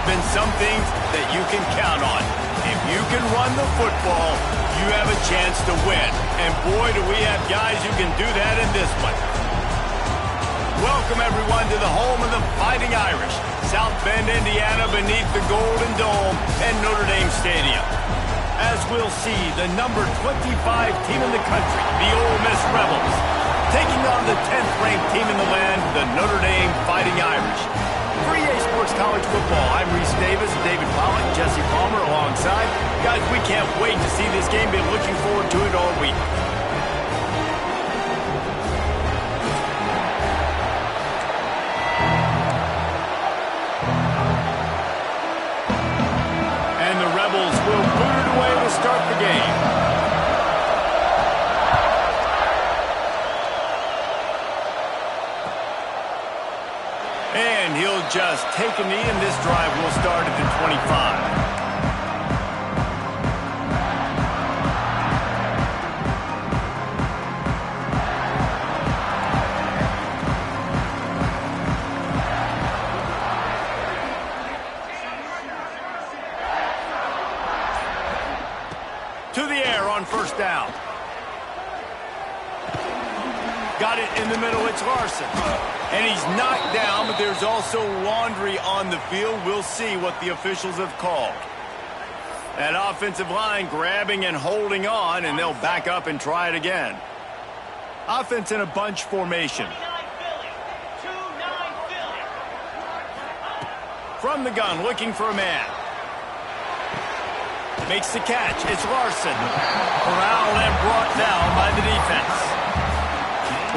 been some things that you can count on. If you can run the football, you have a chance to win. And boy, do we have guys who can do that in this one. Welcome, everyone, to the home of the Fighting Irish, South Bend, Indiana, beneath the Golden Dome and Notre Dame Stadium. As we'll see, the number 25 team in the country, the Ole Miss Rebels, taking on the 10th-ranked team in the land, the Notre Dame Fighting Irish. For EA Sports College Football, I'm Reese Davis, David Pollock, Jesse Palmer alongside. Guys, we can't wait to see this game. Been looking forward to it all week. And the Rebels will boot it away to start the game. And he'll just take a knee, and this drive will start at the 25. To the air on first down. Got it in the middle, it's Larson. And he's knocked down, but there's also laundry on the field. We'll see what the officials have called. That offensive line grabbing and holding on, and they'll back up and try it again. Offense in a bunch formation. From the gun, looking for a man. Makes the catch. It's Larson. Corralled and brought down by the defense.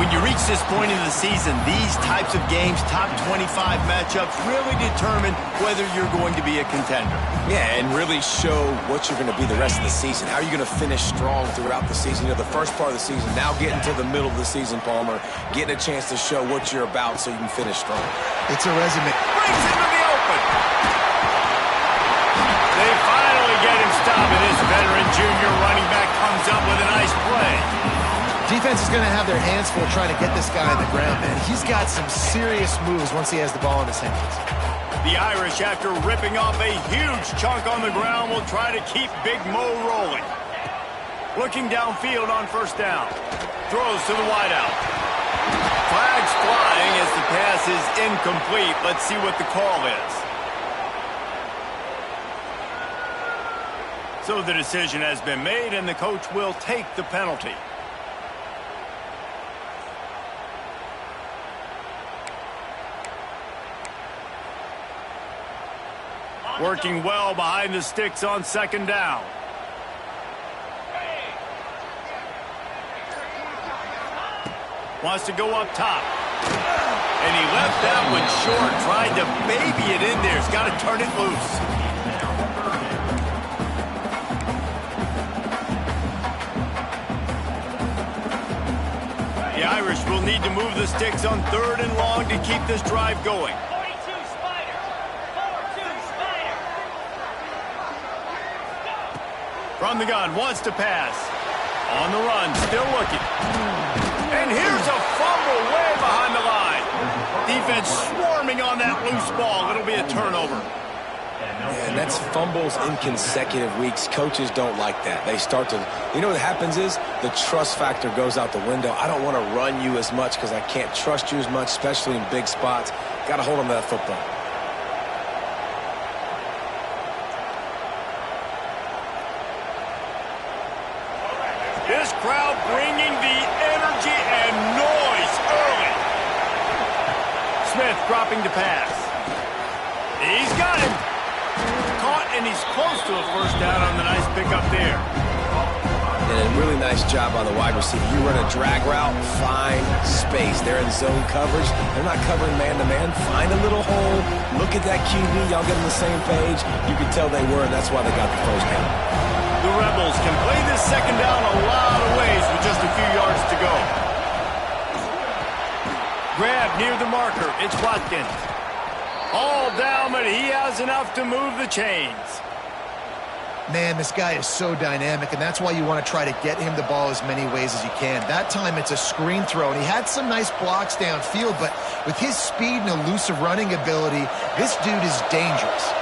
When you reach this point in the season, these types of games, top 25 matchups, really determine whether you're going to be a contender. Yeah, and really show what you're going to be the rest of the season. How are you going to finish strong throughout the season? You know, the first part of the season, now getting to the middle of the season, Palmer, getting a chance to show what you're about so you can finish strong. It's a resume. Brings him to the open. They finally get him stopped, and this veteran junior running back comes up with a nice play. Defense is going to have their hands full trying to get this guy on the ground, man. He's got some serious moves once he has the ball in his hands. The Irish, after ripping off a huge chunk on the ground, will try to keep Big Mo rolling. Looking downfield on first down. Throws to the wideout. Flags flying as the pass is incomplete. Let's see what the call is. So the decision has been made, and the coach will take the penalty. Working well behind the sticks on second down. Wants to go up top. And he left that one short. Tried to baby it in there. He's got to turn it loose. The Irish will need to move the sticks on third and long to keep this drive going. From the gun, wants to pass. On the run, still looking. And here's a fumble way behind the line. Defense swarming on that loose ball. It'll be a turnover. And that's fumbles in consecutive weeks. Coaches don't like that. They start to, you know what happens is the trust factor goes out the window. I don't want to run you as much because I can't trust you as much, especially in big spots. Got to hold on to that football. This crowd bringing the energy and noise early. Smith dropping to pass. He's got him. Caught, and he's close to a first down on the nice pickup there. And a really nice job on the wide receiver. You run a drag route, find space. They're in zone coverage. They're not covering man-to-man. Find a little hole. Look at that QB. Y'all get on the same page. You can tell they were, and that's why they got the first down. The Rebels can play this second down a lot of ways with just a few yards to go. Grab near the marker. It's Watkins. All down, but he has enough to move the chains. Man, this guy is so dynamic, and that's why you want to try to get him the ball as many ways as you can. That time, it's a screen throw, and he had some nice blocks downfield, but with his speed and elusive running ability, this dude is dangerous.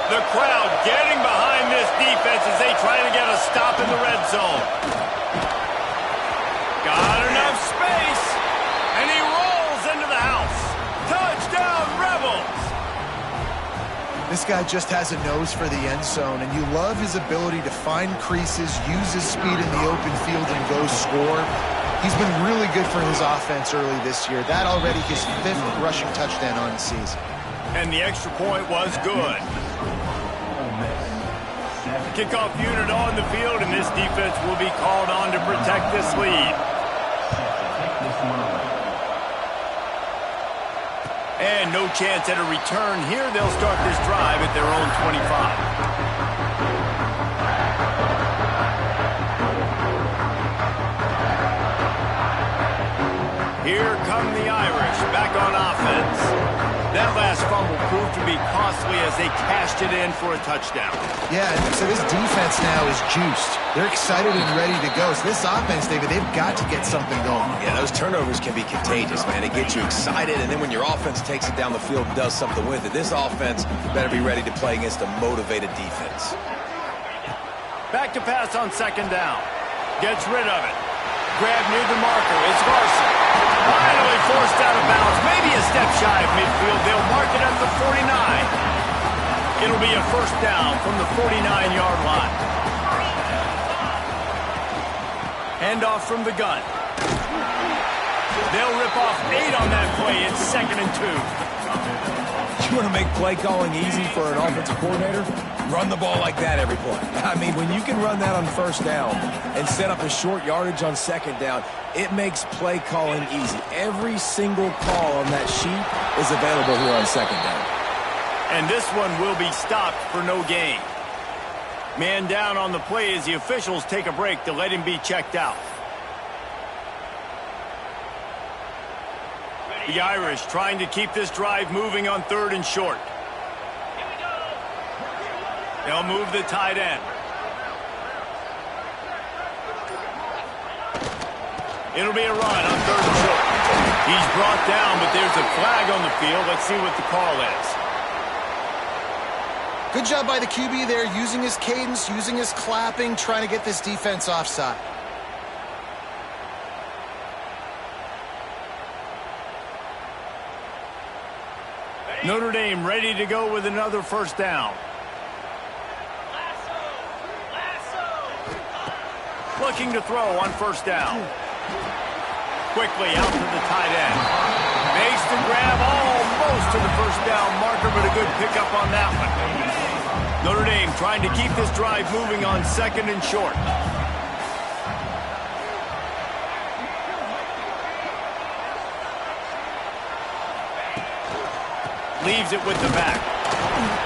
The crowd getting behind this defense as they try to get a stop in the red zone. Got enough space, and he rolls into the house. Touchdown, Rebels! This guy just has a nose for the end zone, and you love his ability to find creases, use his speed in the open field, and go score. He's been really good for his offense early this year. That already his 5th rushing touchdown on the season. And the extra point was good. Kickoff unit on the field, and this defense will be called on to protect this lead. And no chance at a return here. They'll start this drive at their own 25. Here come the Irish, back on offense. That last fumble proved to be costly as they cashed it in for a touchdown. Yeah, so this defense now is juiced. They're excited and ready to go. So this offense, David, they've got to get something going. Yeah, those turnovers can be contagious, man. It gets you excited, and then when your offense takes it down the field and does something with it, this offense better be ready to play against a motivated defense. Back to pass on second down. Gets rid of it. Grab near the marker. It's Larson. Finally forced out of bounds. Maybe a step shy of midfield. They'll mark it at the 49. It'll be a first down from the 49-yard line. Handoff from the gun. They'll rip off 8 on that play. It's 2nd and 2. You want to make play calling easy for an offensive coordinator? Run the ball like that every play. I mean, when you can run that on first down and set up a short yardage on second down, it makes play calling easy. Every single call on that sheet is available here on second down. And this one will be stopped for no gain. Man down on the play as the officials take a break to let him be checked out. The Irish trying to keep this drive moving on 3rd and short. They'll move the tight end. It'll be a run on 3rd and short. He's brought down, but there's a flag on the field. Let's see what the call is. Good job by the QB there, using his cadence, using his clapping, trying to get this defense offside. Notre Dame ready to go with another first down. Looking to throw on first down. Quickly out to the tight end. Makes the grab almost to the first down marker, but a good pickup on that one. Notre Dame trying to keep this drive moving on 2nd and short. Leaves it with the back.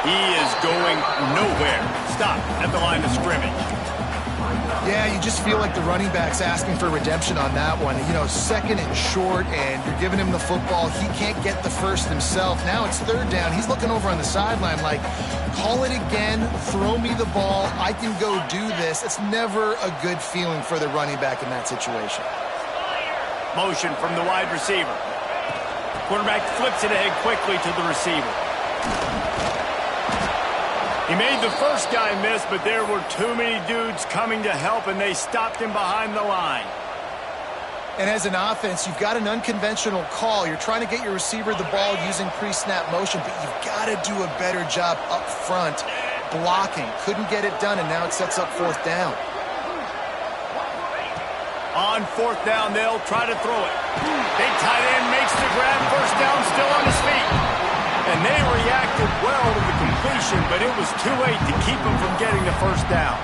He is going nowhere. Stop at the line of scrimmage. Yeah, you just feel like the running back's asking for redemption on that one. You know, 2nd and short, and you're giving him the football. He can't get the first himself. Now it's 3rd down. He's looking over on the sideline like, call it again, throw me the ball, I can go do this. It's never a good feeling for the running back in that situation. Motion from the wide receiver. Quarterback flips it ahead quickly to the receiver. He made the first guy miss, but there were too many dudes coming to help, and they stopped him behind the line. And as an offense, you've got an unconventional call. You're trying to get your receiver the ball using pre-snap motion, but you've got to do a better job up front blocking. Couldn't get it done, and now it sets up 4th down. On 4th down, they'll try to throw it. Big tight end makes the grab. First down, still on his feet. And they reacted well to the completion, but it was too late to keep them from getting the first down.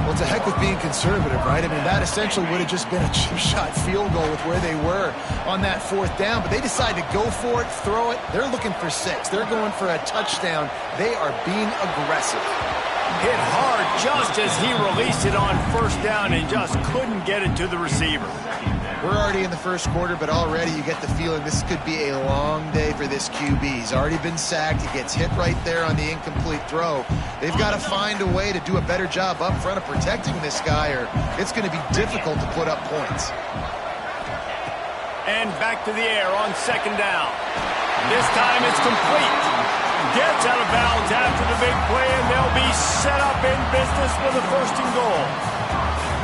Well, it's a heck with being conservative, right? I mean, that essentially would have just been a chip shot field goal with where they were on that 4th down, but they decided to go for it, throw it. They're looking for 6. They're going for a touchdown. They are being aggressive. Hit hard just as he released it on first down and just couldn't get it to the receiver. We're already in the first quarter, but already you get the feeling this could be a long day for this QB. He's already been sacked. He gets hit right there on the incomplete throw. They've got to find a way to do a better job up front of protecting this guy, or it's going to be difficult to put up points. And back to the air on 2nd down. This time it's complete. Gets out of bounds after the the big play, and they'll be set up in business with a 1st and goal.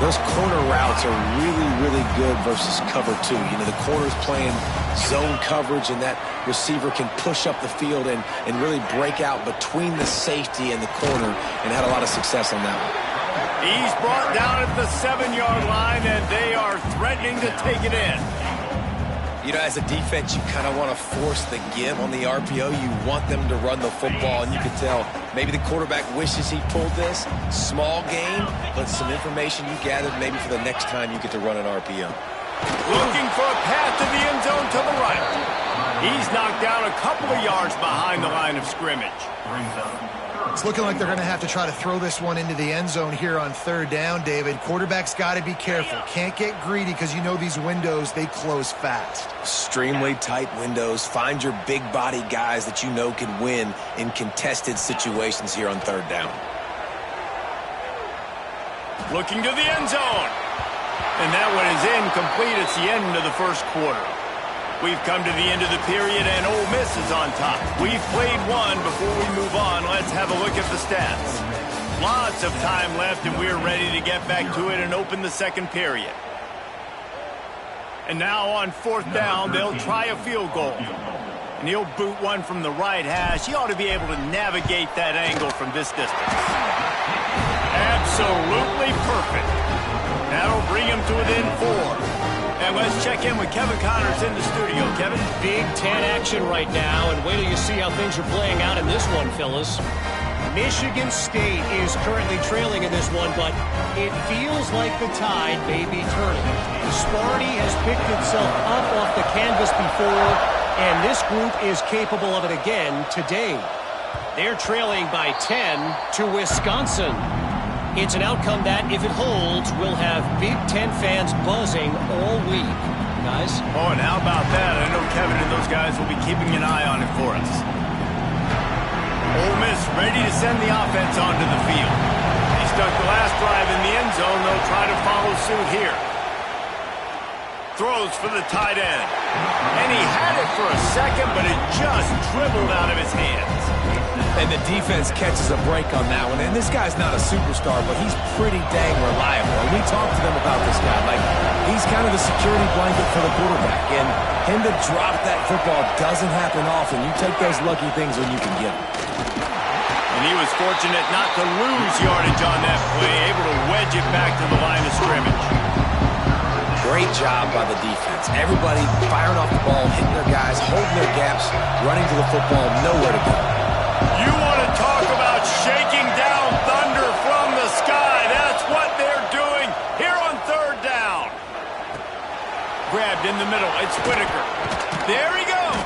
Those corner routes are really, really good versus cover 2. You know, the corner's playing zone coverage, and that receiver can push up the field and really break out between the safety and the corner, and had a lot of success on that one. He's brought down at the 7-yard line, and they are threatening to take it in. You know, as a defense, you kind of want to force the give on the RPO. You want them to run the football, and you can tell maybe the quarterback wishes he pulled this. Small gain, but some information you gathered maybe for the next time you get to run an RPO. Looking for a path to the end zone to the right. He's knocked down a couple of yards behind the line of scrimmage. It's looking like they're going to have to try to throw this one into the end zone here on 3rd down, David. Quarterback's got to be careful. Can't get greedy because you know these windows, they close fast. Extremely tight windows. Find your big body guys that you know can win in contested situations here on 3rd down. Looking to the end zone. And that one is incomplete. It's the end of the 1st quarter. We've come to the end of the period, and Ole Miss is on top. We've played one. Before we move on, let's have a look at the stats. Lots of time left, and we're ready to get back to it and open the 2nd period. And now on 4th down, they'll try a field goal. And he'll boot one from the right hash. He ought to be able to navigate that angle from this distance. Absolutely perfect. That'll bring him to within 4. And let's check in with Kevin Connors in the studio. Kevin? Big Ten action right now, and wait till you see how things are playing out in this one, fellas. Michigan State is currently trailing in this one, but it feels like the tide may be turning. Sparty has picked itself up off the canvas before, and this group is capable of it again today. They're trailing by 10 to Wisconsin. It's an outcome that, if it holds, will have Big Ten fans buzzing all week. Guys? Oh, and how about that? I know Kevin and those guys will be keeping an eye on it for us. Ole Miss ready to send the offense onto the field. They stuck the last drive in the end zone. They'll try to follow suit here. Throws for the tight end. And he had it for a second, but it just dribbled out of his hands. And the defense catches a break on that one. And this guy's not a superstar, but he's pretty dang reliable. And we talked to them about this guy. Like, he's kind of the security blanket for the quarterback. And him to drop that football doesn't happen often. You take those lucky things when you can get them. And he was fortunate not to lose yardage on that play, able to wedge it back to the line of scrimmage. Great job by the defense. Everybody firing off the ball, hitting their guys, holding their gaps, running to the football, nowhere to go. You want to talk about shaking down thunder from the sky. That's what they're doing here on 3rd down. Grabbed in the middle. It's Whitaker. There he goes.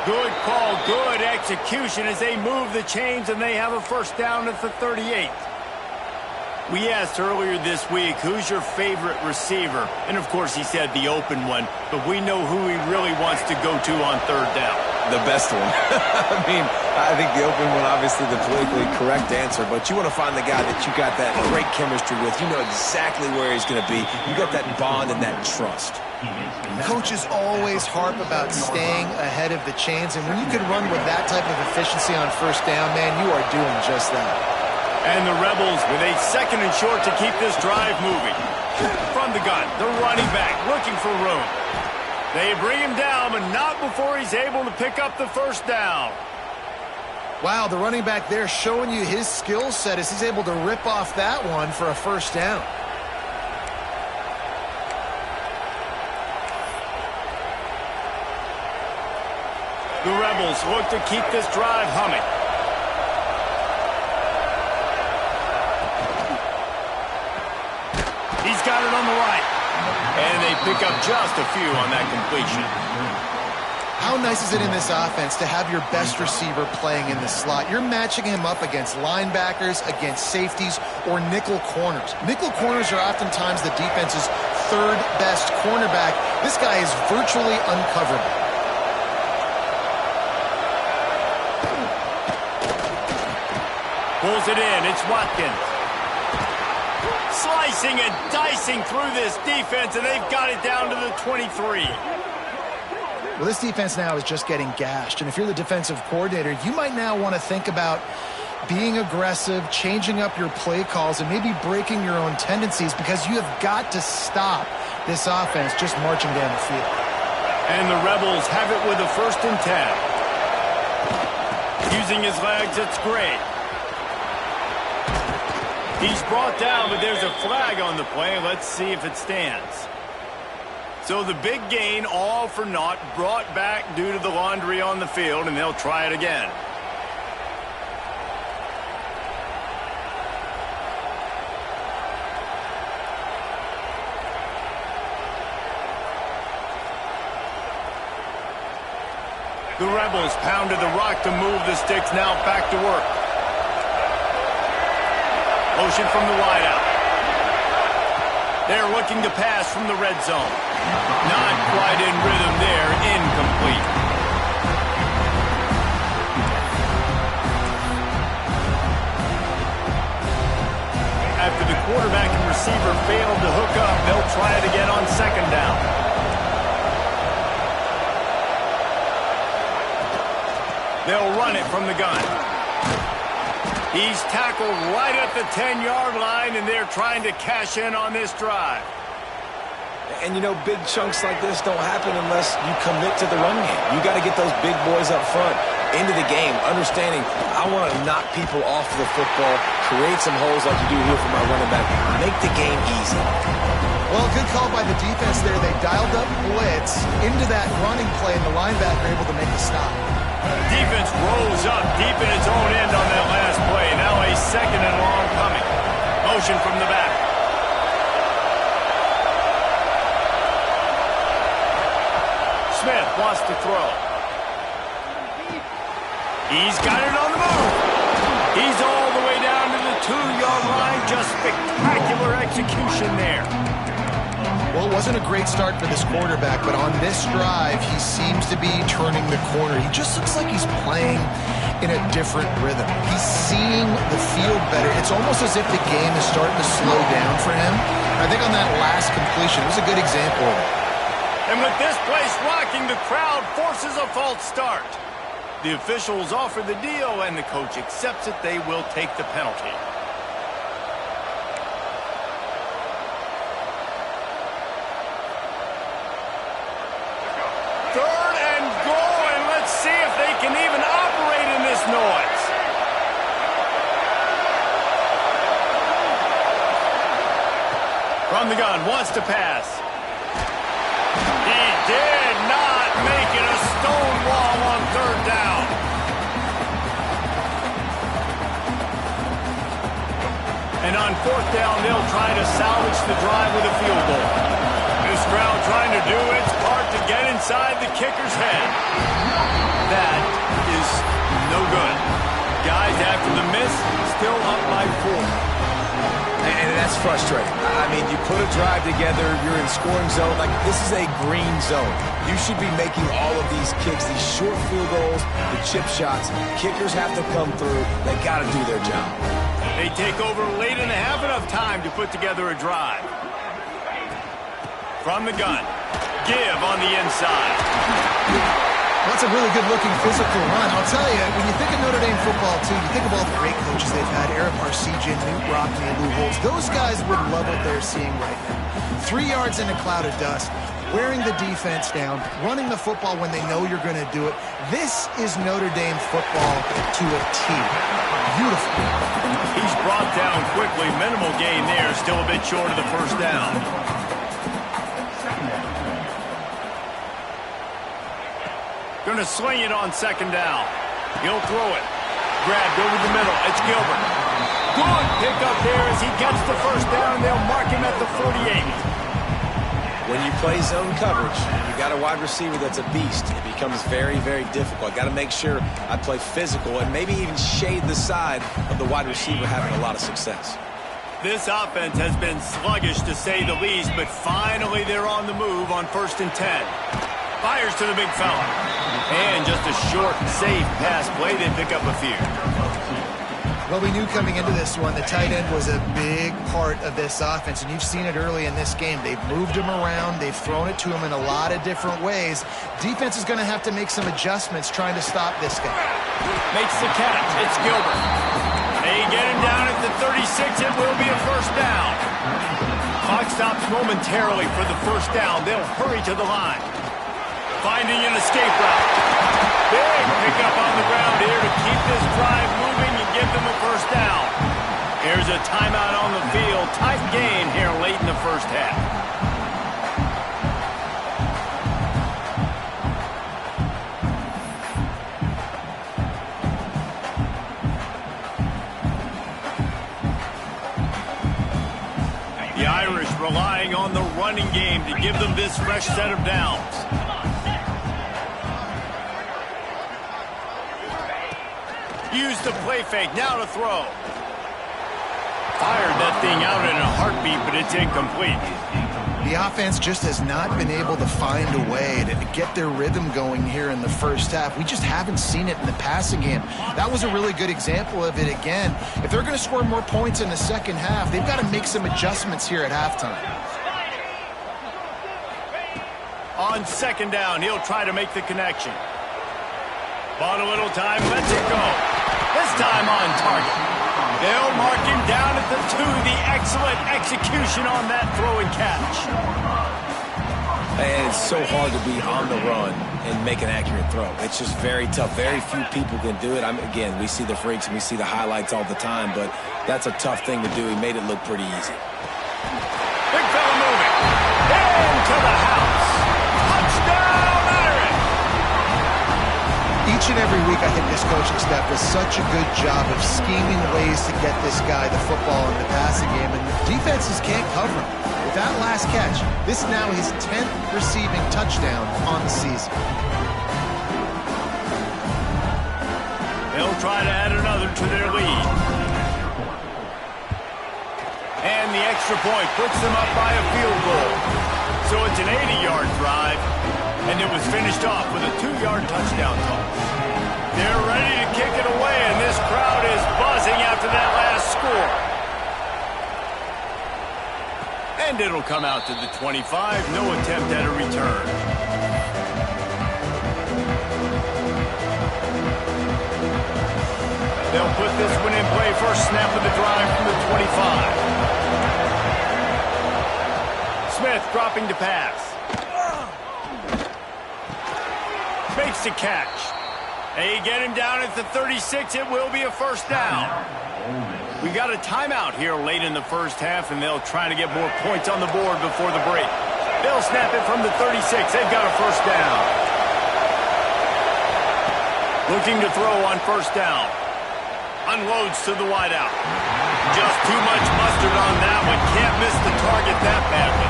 Good call, good execution as they move the chains, and they have a 1st down at the 38. We asked earlier this week, who's your favorite receiver? And, of course, he said the open one, but we know who he really wants to go to on 3rd down. The best one. I mean, I think the open one, obviously the politically correct answer, but you want to find the guy that you got that great chemistry with. You know exactly where he's going to be. You got that bond and that trust. Coaches always harp about staying ahead of the chains, and when you can run with that type of efficiency on 1st down, man, you are doing just that. And the Rebels with a 2nd and short to keep this drive moving. From the gun, the running back looking for room. They bring him down, but not before he's able to pick up the 1st down. Wow, the running back there showing you his skill set as he's able to rip off that one for a 1st down. The Rebels look to keep this drive humming. He's got it on the right. And they pick up just a few on that completion. How nice is it in this offense to have your best receiver playing in the slot? You're matching him up against linebackers, against safeties, or nickel corners. Nickel corners are oftentimes the defense's 3rd best cornerback. This guy is virtually uncoverable. Pulls it in. It's Watkins. Slicing and dicing through this defense, and they've got it down to the 23. Well, this defense now is just getting gashed, and if you're the defensive coordinator, you might now want to think about being aggressive, changing up your play calls, and maybe breaking your own tendencies, because you have got to stop this offense just marching down the field. And the Rebels have it with a 1st and 10. Using his legs, it's great. He's brought down, but there's a flag on the play. Let's see if it stands. So the big gain, all for naught, brought back due to the laundry on the field, and they'll try it again. The Rebels pounded the rock to move the sticks, now back to work. Motion from the wideout. They're looking to pass from the red zone. Not quite in rhythm there, incomplete. After the quarterback and receiver failed to hook up, they'll try it again on 2nd down. They'll run it from the gun. He's tackled right at the 10-yard line, and they're trying to cash in on this drive. And, you know, big chunks like this don't happen unless you commit to the run game. You got to get those big boys up front into the game, understanding I want to knock people off the football, create some holes like you do here for my running back, make the game easy. Well, good call by the defense there. They dialed up blitz into that running play, and the linebacker able to make the stop. Defense rolls up deep in its own end on that last play. Now a 2nd and long coming. Motion from the back. Smith wants to throw. He's got it on the move. He's all the way down to the 2-yard line. Just spectacular execution there. Well, it wasn't a great start for this quarterback, but on this drive, he seems to be turning the corner. He just looks like he's playing in a different rhythm. He's seeing the field better. It's almost as if the game is starting to slow down for him. I think on that last completion, it was a good example of it. And with this place rocking, the crowd forces a false start. The officials offer the deal, and the coach accepts it. They will take the penalty. Third and goal, and let's see if they can even operate in this noise. From the gun, wants to pass. He did not make it a stone wall on 3rd down. And on 4th down, they'll try to salvage the drive with a field goal. This crowd trying to do its part to get inside the kicker's head. That is no good. Guys, after the miss, still up by 4. And that's frustrating. I mean, you put a drive together, you're in scoring zone. Like, this is a green zone. You should be making all of these kicks, these short field goals, the chip shots. Kickers have to come through. They got to do their job. They take over late and have enough time to put together a drive. From the gun, give on the inside. That's a really good-looking physical run. I'll tell you, when you think of Notre Dame football, too, you think of all the great coaches they've had, Eric Marcegin, Newt Rockne, Lou Holtz. Those guys would love what they're seeing right now. 3 yards in a cloud of dust, wearing the defense down, running the football when they know you're going to do it. This is Notre Dame football to a T. Beautiful. He's brought down quickly. Minimal gain there, still a bit short of the 1st down. Going to swing it on 2nd down. He'll throw it. Grabbed over the middle. It's Gilbert. Good pickup there as he gets the 1st down, and they'll mark him at the 48. When you play zone coverage, you got a wide receiver that's a beast. It becomes very, very difficult. Got to make sure I play physical and maybe even shade the side of the wide receiver having a lot of success. This offense has been sluggish to say the least, but finally they're on the move on 1st and 10. Fires to the big fella. And just a short, safe pass play. They pick up a few. Well, we knew coming into this one the tight end was a big part of this offense, and you've seen it early in this game. They've moved him around. They've thrown it to him in a lot of different ways. Defense is going to have to make some adjustments trying to stop this guy. Makes the catch. It's Gilbert. They get him down at the 36. It will be a first down. Clock stops momentarily for the first down. They'll hurry to the line. Finding an escape route. Big pickup on the ground here to keep this drive moving and give them a first down. Here's a timeout on the field. Tight game here late in the first half. The Irish relying on the running game to give them this fresh set of downs. Use the play fake, now to throw. Fired that thing out in a heartbeat, but it's incomplete. The offense just has not been able to find a way to get their rhythm going here in the first half. We just haven't seen it in the passing game. That was a really good example of it again. If they're going to score more points in the second half, they've got to make some adjustments here at halftime. On second down, he'll try to make the connection. Bought a little time, lets it go. This time on target. They'll mark him down at the 2. The excellent execution on that throw and catch. And it's so hard to be on the run and make an accurate throw. It's just very tough. Very few people can do it. Again, we see the freaks and we see the highlights all the time, but that's a tough thing to do. He made it look pretty easy. Big fella moving. Into the house. Touchdown, Irish! Each and every week, I think this coaching staff does such a good job of scheming ways to get this guy the football in the passing game, and the defenses can't cover him. With that last catch, this is now his 10th receiving touchdown on the season. They'll try to add another to their lead. And the extra point puts them up by a field goal. So it's an 80-yard drive, and it was finished off with a 2-yard touchdown toss. They're ready to kick it away, and this crowd is buzzing after that last score. And it'll come out to the 25. No attempt at a return. They'll put this one in play. First snap of the drive from the 25. Smith dropping to pass. Makes the catch. They get him down at the 36. It will be a first down. We got a timeout here late in the first half, and they'll try to get more points on the board before the break. They'll snap it from the 36. They've got a first down. Looking to throw on first down. Unloads to the wideout. Just too much mustard on that one. Can't miss the target that badly.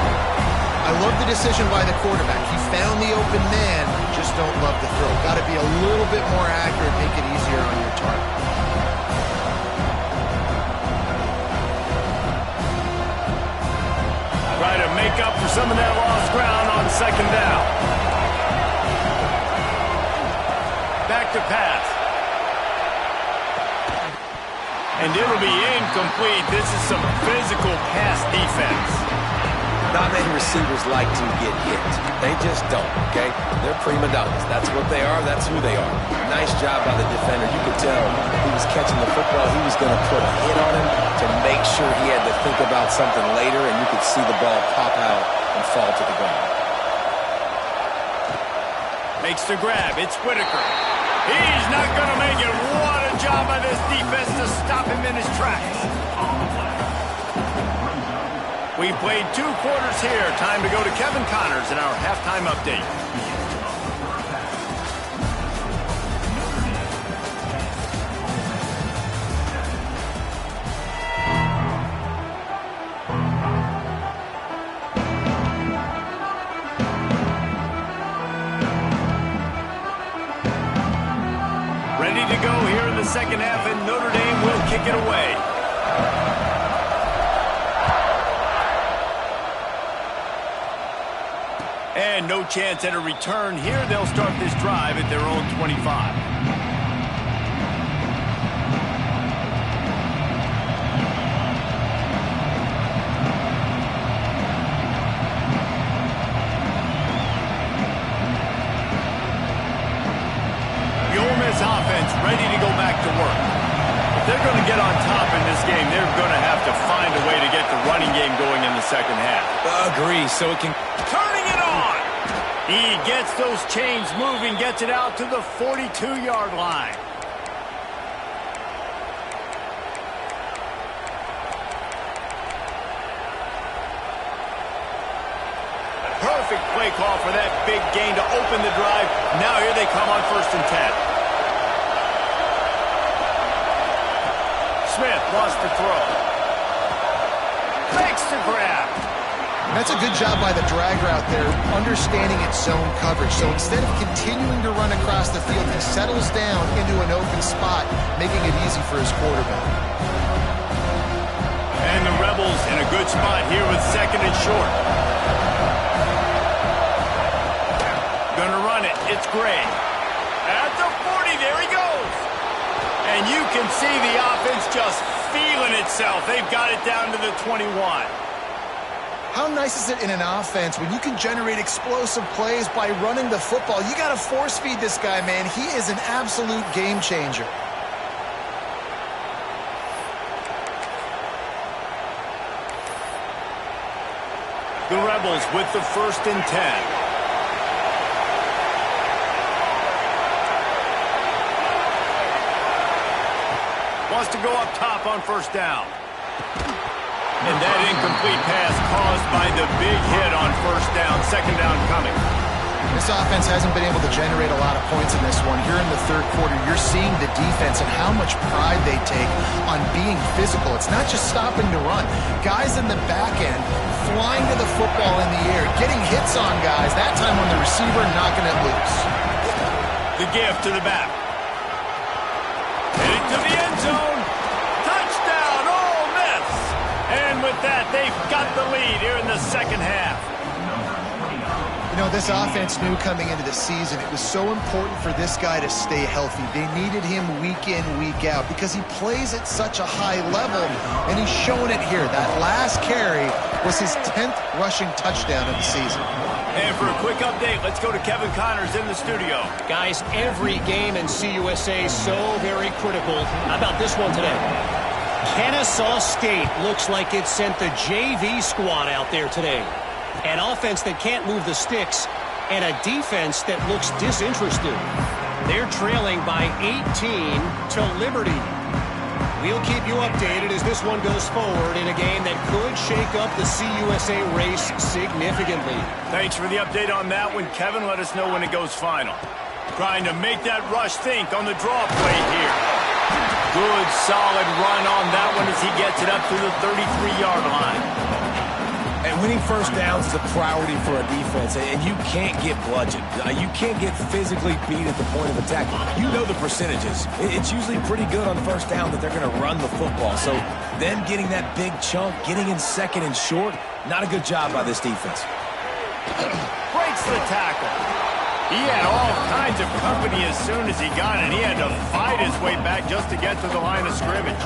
I love the decision by the quarterback. He found the open man, just don't love the throw. Got to be a little bit more accurate, make it easier on your target. Try to make up for some of that lost ground on second down. Back to pass. And it'll be incomplete. This is some physical pass defense. Not many receivers like to get hit. They just don't, okay? They're prima donnas. That's what they are. That's who they are. Nice job by the defender. You could tell he was catching the football. He was going to put a hit on him to make sure he had to think about something later, and you could see the ball pop out and fall to the ground. Makes the grab. It's Whitaker. He's not going to make it. What a job by this defense to stop him in his tracks. We've played 2 quarters here. Time to go to Kevin Connors in our halftime update. Ready to go here in the second half, and Notre Dame will kick it away. And no chance at a return here. They'll start this drive at their own 25. The Ole Miss offense ready to go back to work. If they're going to get on top in this game, they're going to have to find a way to get the running game going in the second half. Agree, so it can... Turning it on! He gets those chains moving, gets it out to the 42-yard line. Perfect play call for that big gain to open the drive. Now here they come on 1st and 10. Smith wants to throw. Makes the grab. And that's a good job by the drag route there, understanding its zone coverage. So instead of continuing to run across the field, he settles down into an open spot, making it easy for his quarterback. And the Rebels in a good spot here with 2nd and short. Gonna run it. It's Gray. At the 40, there he goes. And you can see the offense just feeling itself. They've got it down to the 21. How nice is it in an offense when you can generate explosive plays by running the football? You got to force feed this guy, man. He is an absolute game changer. The Rebels with the 1st and 10. Wants to go up top on 1st down. And that incomplete pass caused by the big hit on 1st down. 2nd down coming. This offense hasn't been able to generate a lot of points in this one. Here in the 3rd quarter, you're seeing the defense and how much pride they take on being physical. It's not just stopping to run. Guys in the back end flying to the football in the air, getting hits on guys, that time on the receiver, knocking it loose. The give to the back. Heading to the end zone. Touchdown, Ole Miss. And with that, they've got the lead here in the 2nd half. You know, this offense knew coming into the season it was so important for this guy to stay healthy. They needed him week in, week out because he plays at such a high level, and he's showing it here. That last carry was his 10th rushing touchdown of the season. And for a quick update, let's go to Kevin Connors in the studio. Guys, every game in CUSA is so very critical. How about this one today? Kennesaw State looks like it sent the JV squad out there today. An offense that can't move the sticks and a defense that looks disinterested. They're trailing by 18 to Liberty. We'll keep you updated as this one goes forward in a game that could shake up the CUSA race significantly. Thanks for the update on that one, Kevin. Let us know when it goes final. Trying to make that rush think on the draw play here. Good, solid run on that one as he gets it up to the 33-yard line. And winning 1st downs is a priority for a defense, and you can't get bludgeoned. You can't get physically beat at the point of attack. You know the percentages. It's usually pretty good on 1st down that they're going to run the football. So them getting that big chunk, getting in 2nd and short, not a good job by this defense. Breaks the tackle. He had all kinds of company as soon as he got it. He had to fight his way back just to get to the line of scrimmage.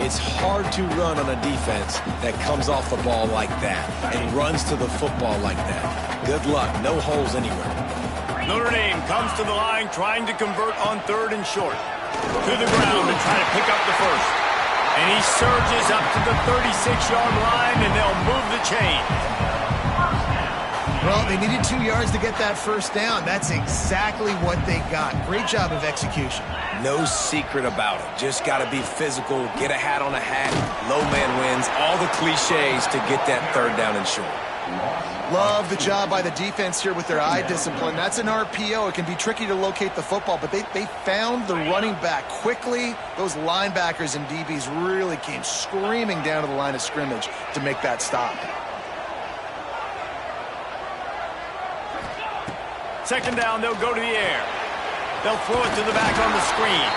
It's hard to run on a defense that comes off the ball like that and runs to the football like that. Good luck. No holes anywhere. Notre Dame comes to the line trying to convert on 3rd and short. To the ground to try to pick up the 1st. And he surges up to the 36-yard line, and they'll move the chain. Well, they needed 2 yards to get that 1st down. That's exactly what they got. Great job of execution. No secret about it. Just got to be physical, get a hat on a hat, low man wins, all the cliches to get that 3rd down and short. Love the job by the defense here with their eye discipline. That's an RPO. It can be tricky to locate the football, but they found the running back quickly. Those linebackers and DBs really came screaming down to the line of scrimmage to make that stop. 2nd down, they'll go to the air. They'll throw it to the back on the screen.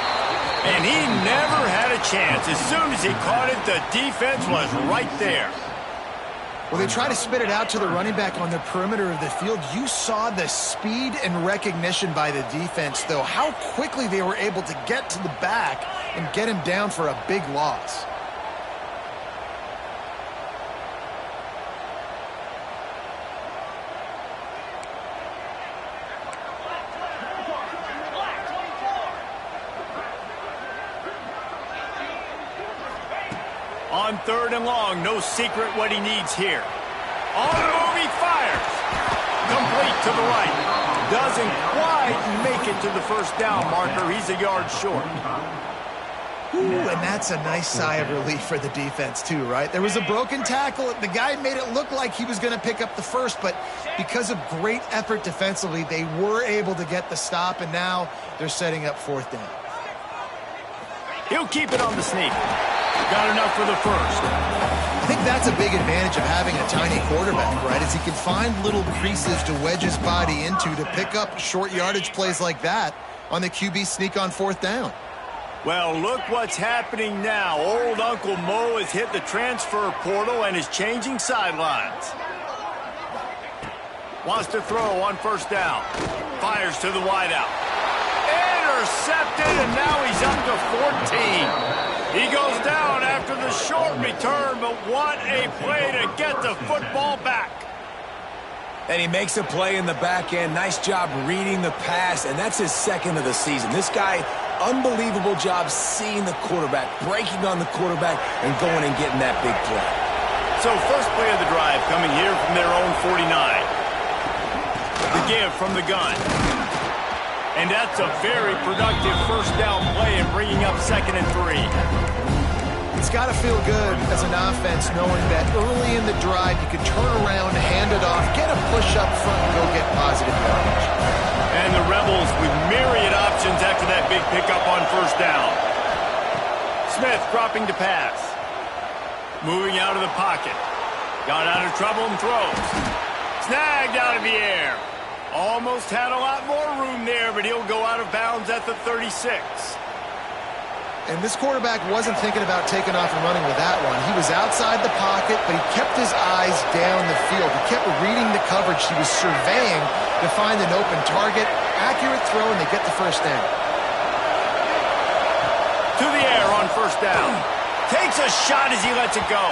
And he never had a chance. As soon as he caught it, the defense was right there. Well, they try to spit it out to the running back on the perimeter of the field. You saw the speed and recognition by the defense, though. How quickly they were able to get to the back and get him down for a big loss. On 3rd and long, no secret what he needs here. On the move, he fires. Complete to the right. Doesn't quite make it to the first down marker. He's a yard short. Ooh, and that's a nice sigh of relief for the defense too, right? There was a broken tackle. The guy made it look like he was going to pick up the first, but because of great effort defensively, they were able to get the stop, and now they're setting up 4th down. He'll keep it on the sneak. Got enough for the first. I think that's a big advantage of having a tiny quarterback, right? Is he can find little creases to wedge his body into to pick up short yardage plays like that on the QB sneak on 4th down. Well, look what's happening now. Old Uncle Mo has hit the transfer portal and is changing sidelines. Wants to throw on 1st down. Fires to the wideout. Intercepted, and now he's up to 14. He goes down after the short return, but what a play to get the football back. And he makes a play in the back end. Nice job reading the pass, and that's his 2nd of the season. This guy, unbelievable job seeing the quarterback, breaking on the quarterback, and going and getting that big play. So first play of the drive coming here from their own 49. The give from the gun. And that's a very productive 1st down play and bringing up 2nd and 3. It's got to feel good as an offense knowing that early in the drive you can turn around, hand it off, get a push up front, and go get positive yardage. And the Rebels with myriad options after that big pickup on 1st down. Smith dropping to pass. Moving out of the pocket. Got out of trouble and throws. Snagged out of the air. Almost had a lot more room there, but he'll go out of bounds at the 36. And this quarterback wasn't thinking about taking off and running with that one. He was outside the pocket, but he kept his eyes down the field. He kept reading the coverage. He was surveying to find an open target. Accurate throw, and they get the 1st down. To the air on 1st down. Takes a shot as he lets it go.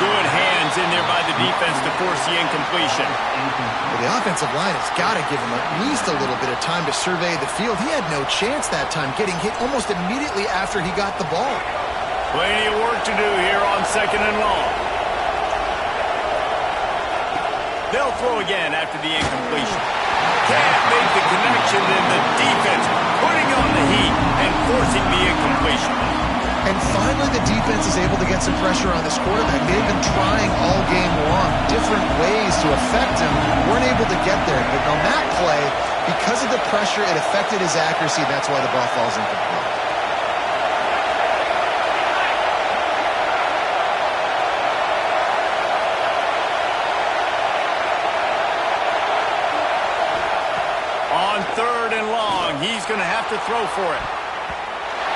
Good hands in there by the defense to force the incompletion. Well, the offensive line has got to give him at least a little bit of time to survey the field. He had no chance that time, getting hit almost immediately after he got the ball. Plenty of work to do here on 2nd and long. They'll throw again after the incompletion. Can't make the connection, and the defense putting on the heat and forcing the incompletion. And finally, the defense is able to get some pressure on this quarterback. They've been trying all game long different ways to affect him. Weren't able to get there. But on that play, because of the pressure, it affected his accuracy. That's why the ball falls incomplete. On 3rd and long, he's going to have to throw for it.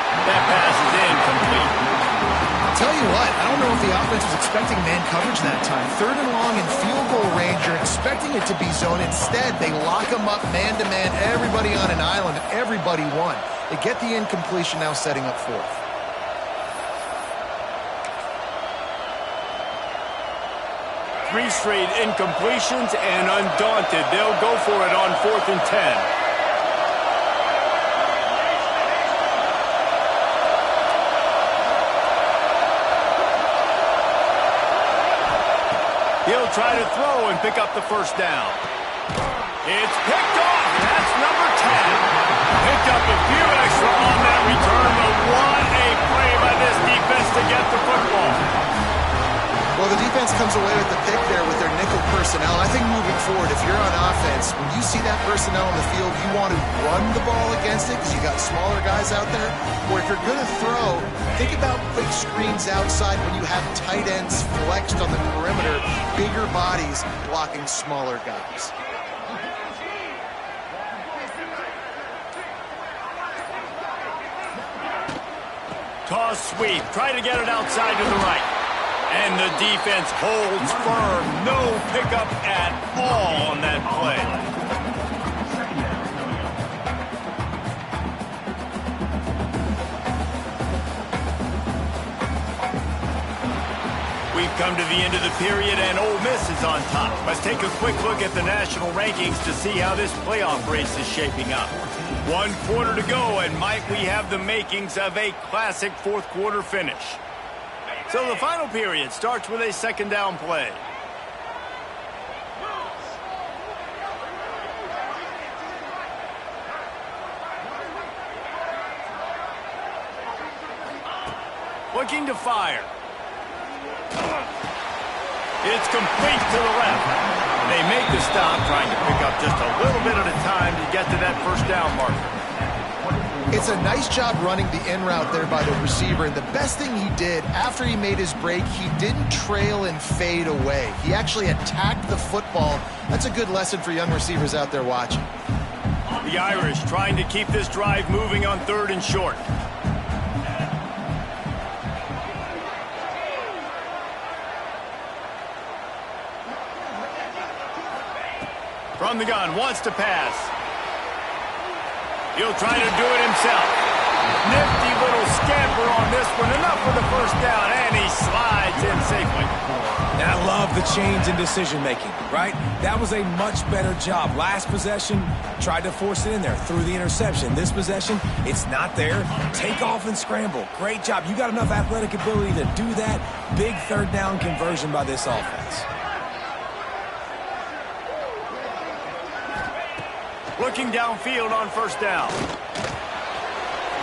That pass is incomplete. I'll tell you what, I don't know if the offense was expecting man coverage that time. 3rd and long in field goal range, you're expecting it to be zone. Instead, they lock him up man-to-man, everybody on an island, and everybody won. They get the incompletion, now setting up 4th. Three straight incompletions, and undaunted, they'll go for it on 4th and 10. He'll try to throw and pick up the 1st down. It's picked off. That's number 10. Picked up a few extra on that return, but what a play by this defense to get the football. Well, the defense comes away with the pick there with their nickel personnel. I think moving forward, if you're on offense, when you see that personnel on the field, you want to run the ball against it because you got smaller guys out there. Or if you're going to throw, think about quick screens outside when you have tight ends flexed on the perimeter, bigger bodies blocking smaller guys. Toss sweep. Try to get it outside to the right. And the defense holds firm. No pickup at all on that play. We've come to the end of the period, and Ole Miss is on top. Let's take a quick look at the national rankings to see how this playoff race is shaping up. 1 quarter to go, and might we have the makings of a classic 4th quarter finish. So the final period starts with a second down play. Looking to fire. It's complete to the left. They make the stop, trying to pick up just a little bit at a time to get to that first down marker. It's a nice job running the in route there by the receiver, and the best thing he did after he made his break, he didn't trail and fade away. He actually attacked the football. That's a good lesson for young receivers out there watching. The Irish trying to keep this drive moving on 3rd and short. From the gun, wants to pass. He'll try to do it himself. Nifty little scamper on this one. Enough for the first down, and he slides in safely. And I love the change in decision-making, right? That was a much better job. Last possession, tried to force it in there through the interception. This possession, it's not there. Take off and scramble. Great job. You got enough athletic ability to do that. Big 3rd down conversion by this offense. Looking downfield on 1st down.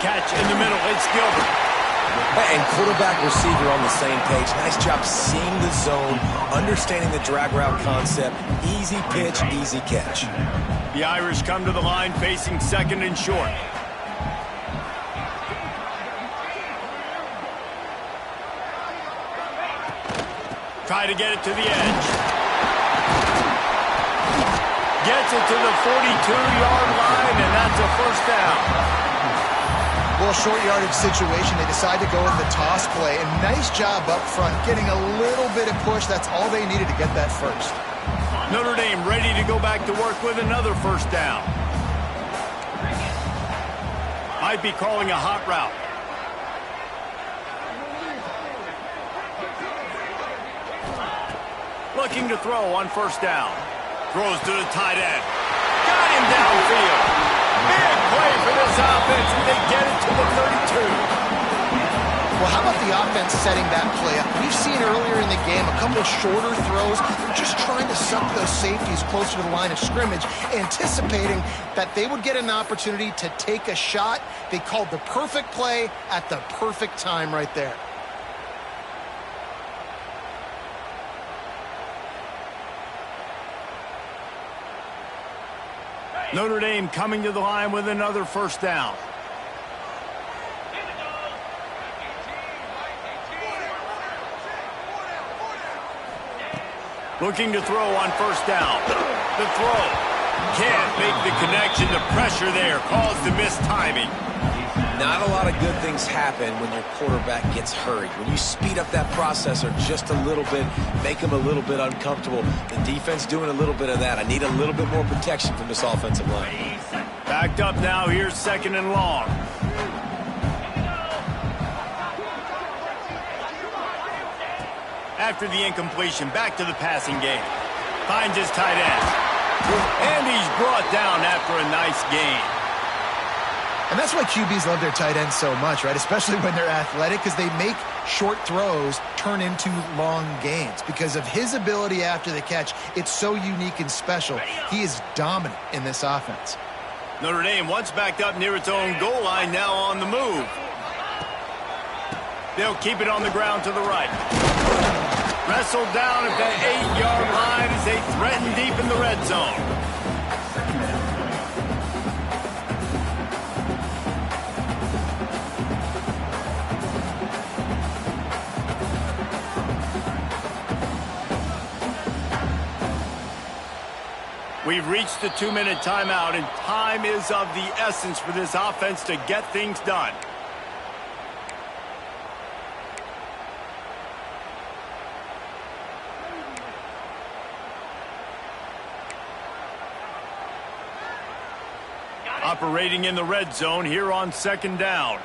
Catch in the middle. It's Gilbert. And quarterback receiver on the same page. Nice job seeing the zone, understanding the drag route concept. Easy pitch, easy catch. The Irish come to the line facing 2nd and short. Try to get it to the edge. Gets it to the 42-yard line, and that's a first down. Well, short yardage situation, they decide to go with the toss play, and nice job up front, getting a little bit of push. That's all they needed to get that first. Notre Dame ready to go back to work with another first down. Might be calling a hot route. Looking to throw on 1st down. Throws to the tight end. Got him downfield. Big play for this offense, and they get it to the 32. Well, how about the offense setting that play up? We've seen earlier in the game a couple of shorter throws. They're just trying to suck those safeties closer to the line of scrimmage, anticipating that they would get an opportunity to take a shot. They called the perfect play at the perfect time right there. Notre Dame coming to the line with another first down. Looking to throw on 1st down. The throw. Can't make the connection. The pressure there caused the missed timing. Not a lot of good things happen when your quarterback gets hurried. When you speed up that processor just a little bit, make him a little bit uncomfortable. The defense doing a little bit of that. I need a little bit more protection from this offensive line. Backed up now. Here's 2nd and long. After the incompletion, back to the passing game. Finds his tight end. And he's brought down after a nice gain. And that's why QBs love their tight ends so much, right? Especially when they're athletic, because they make short throws turn into long gains. Because of his ability after the catch, it's so unique and special. He is dominant in this offense. Notre Dame once backed up near its own goal line, now on the move. They'll keep it on the ground to the right. Wrestled down at that 8-yard line as they threaten deep in the red zone. We've reached the 2-minute timeout, and time is of the essence for this offense to get things done. Operating in the red zone here on 2nd down.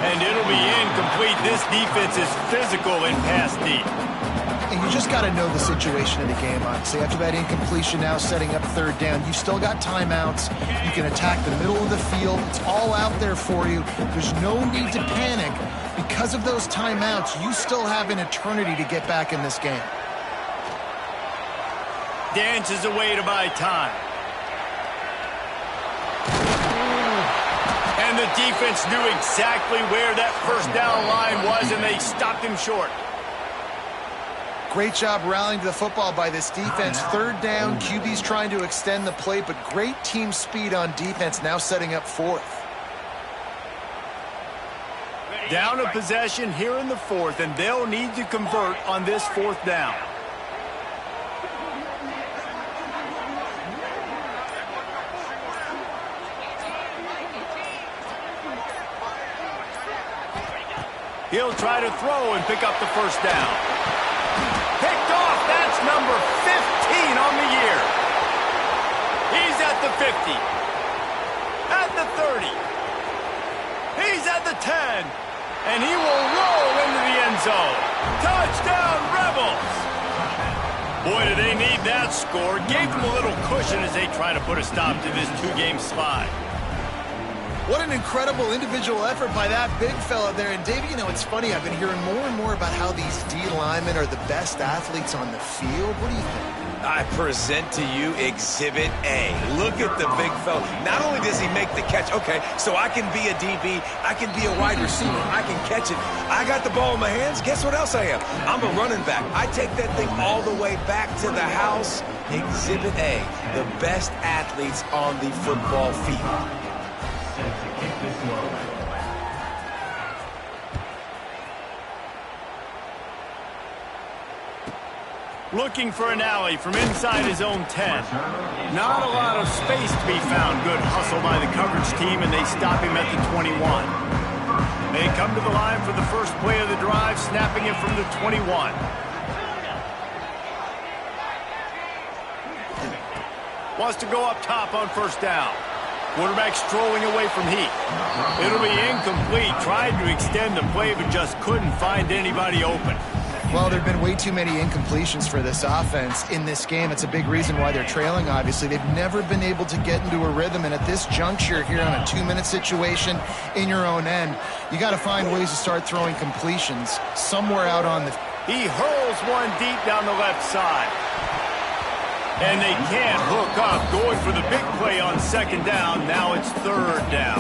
And it'll be incomplete. This defense is physical and pass deep. And you just got to know the situation of the game, obviously. After that incompletion, now setting up third down, you've still got timeouts. You can attack the middle of the field. It's all out there for you. There's no need to panic. Because of those timeouts, you still have an eternity to get back in this game. Dances away to buy time. And the defense knew exactly where that first down line was, and they stopped him short. Great job rallying to the football by this defense. Third down, QB's trying to extend the play, but great team speed on defense, now setting up fourth. Down a possession here in the fourth, and they'll need to convert on this fourth down. He'll try to throw and pick up the first down. Picked off. That's number 15 on the year. He's at the 50. At the 30. He's at the 10. And he will roll into the end zone. Touchdown, Rebels! Boy, do they need that score. Gave them a little cushion as they try to put a stop to this two-game slide. What an incredible individual effort by that big fella there. And, Davey, you know, it's funny. I've been hearing more and more about how these D linemen are the best athletes on the field. What do you think? I present to you Exhibit A. Look at the big fella. Not only does he make the catch, okay, so I can be a DB, I can be a wide receiver, I can catch it. I got the ball in my hands. Guess what else I am? I'm a running back. I take that thing all the way back to the house. Exhibit A, the best athletes on the football field. Looking for an alley from inside his own 10. Not a lot of space to be found. Good hustle by the coverage team, and they stop him at the 21. They come to the line for the first play of the drive, snapping it from the 21. Wants to go up top on first down. Quarterback strolling away from heat. It'll be incomplete. Tried to extend the play, but just couldn't find anybody open. Well, there have been way too many incompletions for this offense in this game. It's a big reason why they're trailing, obviously. They've never been able to get into a rhythm, and at this juncture here on a 2-minute situation in your own end, you got to find ways to start throwing completions somewhere out on the... He hurls one deep down the left side. And they can't hook up. Going for the big play on second down. Now it's third down.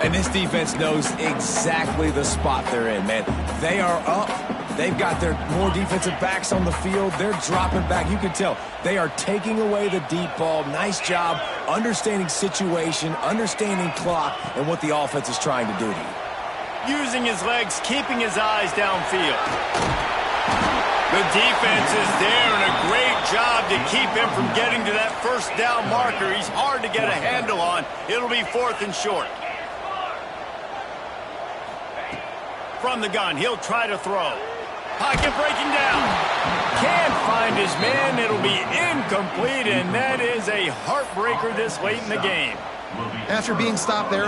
And this defense knows exactly the spot they're in, man. They are up. They've got their more defensive backs on the field. They're dropping back. You can tell they are taking away the deep ball. Nice job understanding situation, understanding clock, and what the offense is trying to do to you. Using his legs, keeping his eyes downfield. The defense is there, and a great job to keep him from getting to that first down marker. He's hard to get a handle on. It'll be fourth and short. From the gun, he'll try to throw. Pocket breaking down. Can't find his man. It'll be incomplete, and that is a heartbreaker this late in the game. After being stopped there